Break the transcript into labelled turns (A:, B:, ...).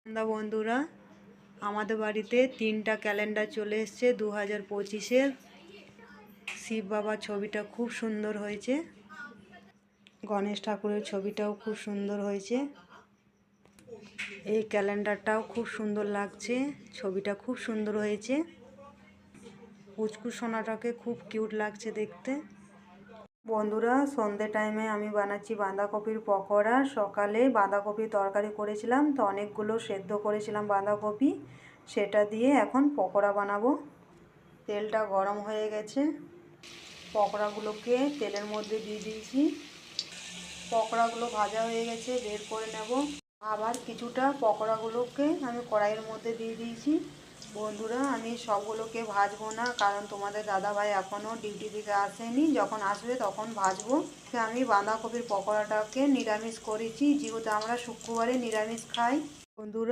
A: বন্ধুরা, আমাদের বাড়িতে 3টা ক্যালেন্ডার চলে এসছে 2025-এর। শিব বাবার ছবিটা খুব সুন্দর হয়েছে, গণেশ ঠাকুরের ছবিটাও খুব সুন্দর হয়েছে। এই ক্যালেন্ডারটাও খুব সুন্দর লাগছে, ছবিটা খুব সুন্দর হয়েছে। পুচকু সোনাটাকে খুব কিউট লাগছে দেখতে। বন্ধুরা, সন্ধ্যে টাইমে আমি বানাচ্ছি বাঁধাকপির পকোড়া। সকালে বাঁধাকপি তরকারি করেছিলাম, তো অনেকগুলো সেদ্ধ করেছিলাম বাঁধাকপি, সেটা দিয়ে এখন পকোড়া বানাবো। তেলটা গরম হয়ে গেছে, পকোড়াগুলোকে তেলের মধ্যে দিয়ে দিয়েছি। পকোড়াগুলো ভাজা হয়ে গেছে, বের করে নেব। আবার কিছুটা পকোড়াগুলোকে আমি কড়াইয়ের মধ্যে দিয়ে দিয়েছি। বন্ধুরা, আমি সবগুলোকে ভাজবো না, কারণ তোমাদের দাদাভাই এখনও ডিউটি থেকে আসেনি, যখন আসবে তখন ভাজবো। আমি বাঁধাকপির পকোড়াটাকে নিরামিষ করেছি, যেহেতু আমরা শুক্রবারে নিরামিষ খাই। বন্ধুরা,